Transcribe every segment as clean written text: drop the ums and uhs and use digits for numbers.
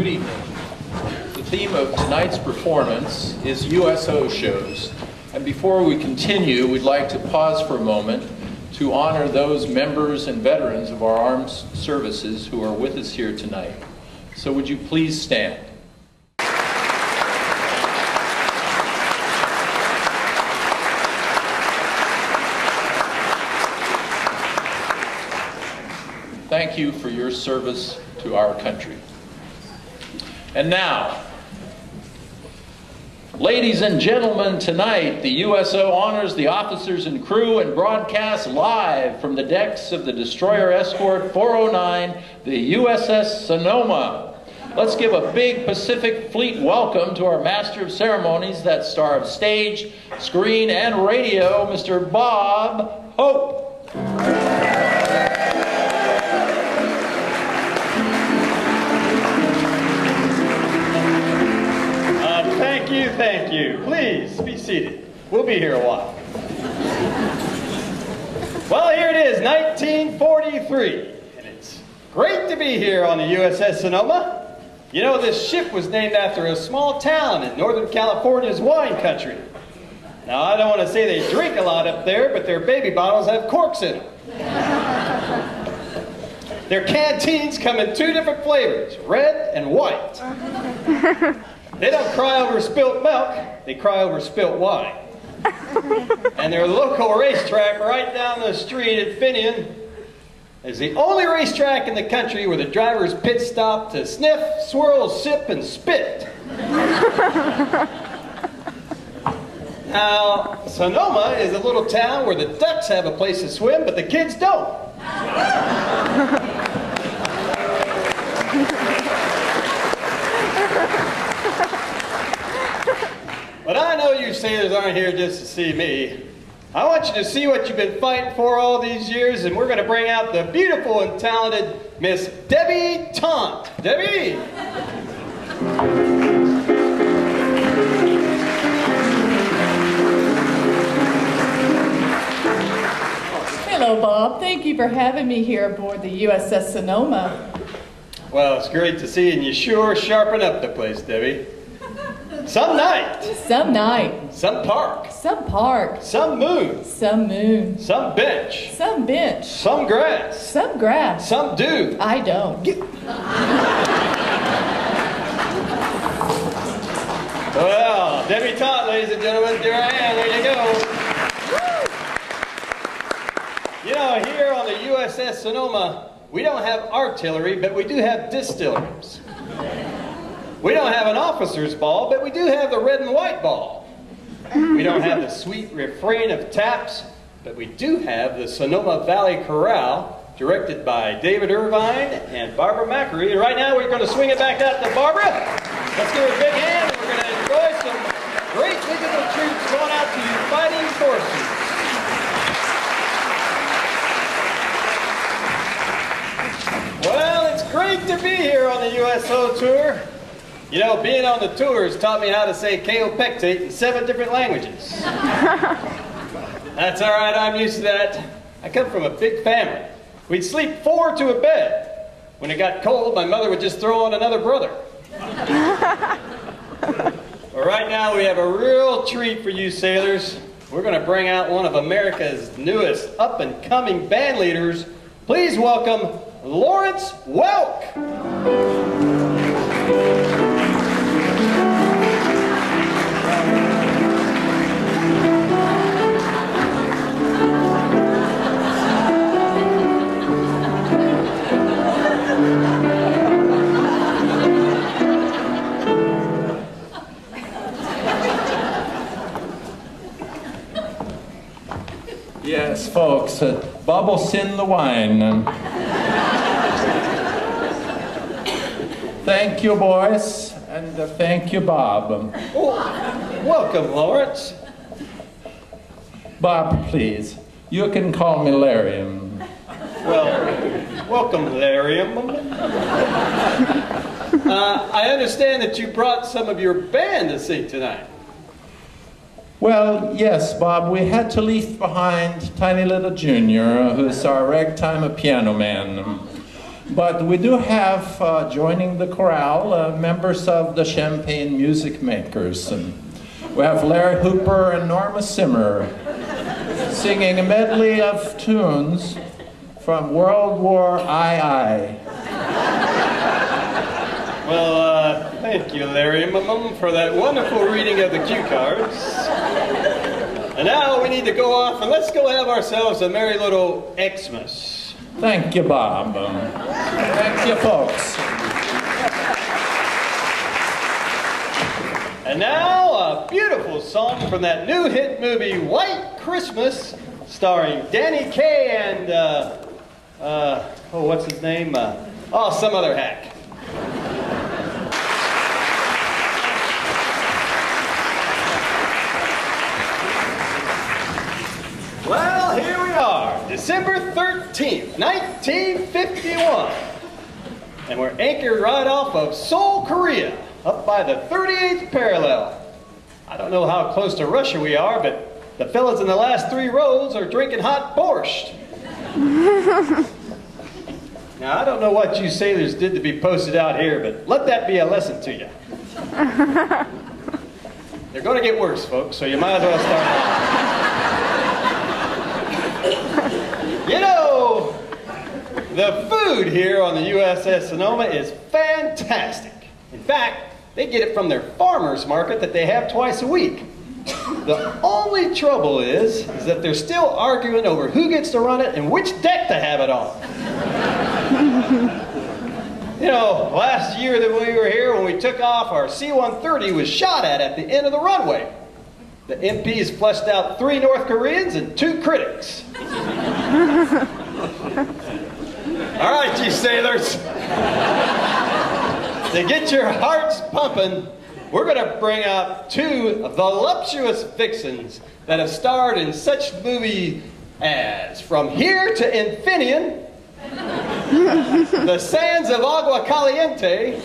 Good evening. The theme of tonight's performance is USO shows. And before we continue, we'd like to pause for a moment to honor those members and veterans of our armed services who are with us here tonight. So would you please stand? Thank you for your service to our country. And now, ladies and gentlemen, tonight the USO honors the officers and crew and broadcasts live from the decks of the destroyer escort 409, the USS Sonoma. Let's give a big Pacific Fleet welcome to our Master of Ceremonies, that star of stage, screen, and radio, Mr. Bob Hope. Thank you. Please be seated. We'll be here a while. Well, here it is, 1943, and it's great to be here on the USS Sonoma. You know, this ship was named after a small town in Northern California's wine country. Now, I don't want to say they drink a lot up there, but their baby bottles have corks in them. Their canteens come in 2 different flavors, red and white. They don't cry over spilt milk, they cry over spilt wine. And their local racetrack right down the street at Finian is the only racetrack in the country where the drivers pit stop to sniff, swirl, sip, and spit. Now, Sonoma is a little town where the ducks have a place to swim, but the kids don't. But I know you sailors aren't here just to see me. I want you to see what you've been fighting for all these years, and we're going to bring out the beautiful and talented Miss Debbie Taunt. Debbie! Hello, Bob. Thank you for having me here aboard the USS Sonoma. Well, it's great to see you, and you sure sharpen up the place, Debbie. Some night. Some night. Some park. Some park. Some moon. Some moon. Some bench. Some bench. Some grass. Some grass. Some do. I don't. Well, Debbie Taunt, ladies and gentlemen, here I am. There you go. You know, here on the USS Sonoma, we don't have artillery, but we do have distilleries. We don't have an officer's ball, but we do have the red and white ball. We don't have the sweet refrain of taps, but we do have the Sonoma Valley Chorale, directed by David Irvine and Barbara Macri. And right now we're going to swing it back out to Barbara. Let's give her a big hand, and we're going to enjoy some great digital troops going out to you fighting forces. Well, it's great to be here on the USO tour. You know, being on the tour has taught me how to say kaopectate in 7 different languages. That's all right, I'm used to that. I come from a big family. We'd sleep 4 to a bed. When it got cold, my mother would just throw on another brother. Well, right now we have a real treat for you sailors. We're going to bring out one of America's newest up-and-coming band leaders. Please welcome Lawrence Welk. Yes, folks, bubbles in the wine. Thank you, boys, and thank you, Bob. Oh, welcome, Lawrence. Bob, please, you can call me Larium. Well, welcome, Larium. I understand that you brought some of your band to sing tonight. Well, yes, Bob, we had to leave behind Tiny Little Junior, who's our ragtime piano man. But we do have, joining the chorale, members of the Champagne Music Makers. And we have Larry Hooper and Norma Simmer singing a medley of tunes from World War II. Well, thank you, Larry and Mum, for that wonderful reading of the cue cards. And now we need to go off and let's go have ourselves a merry little Xmas. Thank you, Bob. Thank you, folks. And now, a beautiful song from that new hit movie, White Christmas, starring Danny Kaye and, oh, what's his name? Some other hack. Well, here we are, December 13th, 1951. And we're anchored right off of Seoul, Korea, up by the 38th parallel. I don't know how close to Russia we are, but the fellas in the last 3 rows are drinking hot borscht. Now, I don't know what you sailors did to be posted out here, but let that be a lesson to you. They're going to get worse, folks, so you might as well start off. You know, the food here on the USS Sonoma is fantastic. In fact, they get it from their farmers market that they have twice a week. The only trouble is that they're still arguing over who gets to run it and which deck to have it on. You know, last year that we were here, when we took off, our C-130 was shot at the end of the runway. The MPs fleshed out 3 North Koreans and 2 critics. All right, you sailors. To get your hearts pumping, we're going to bring out 2 voluptuous vixens that have starred in such movies as From Here to Infinium, The Sands of Agua Caliente,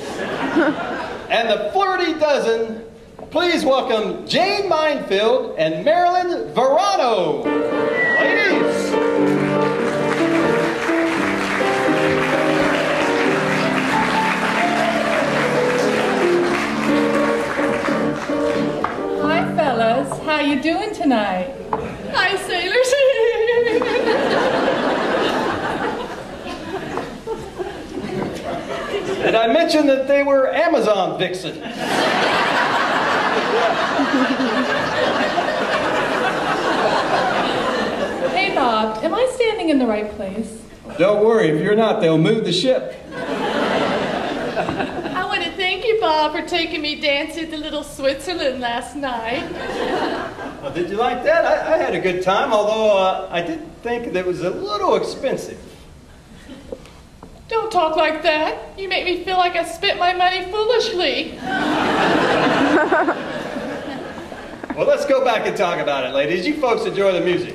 and The Flirty Dozen. Please welcome Jane Minefield and Marilyn Verano. Ladies. Hi, fellas. How you doing tonight? Hi, sailors. Did I mention that they were Amazon vixens? Hey, Bob, am I standing in the right place? Don't worry, if you're not, they'll move the ship. I want to thank you, Bob, for taking me dancing to Little Switzerland last night. Well, did you like that? I had a good time, although I did think that it was a little expensive. Don't talk like that. You make me feel like I spent my money foolishly. Well, let's go back and talk about it, ladies. You folks enjoy the music.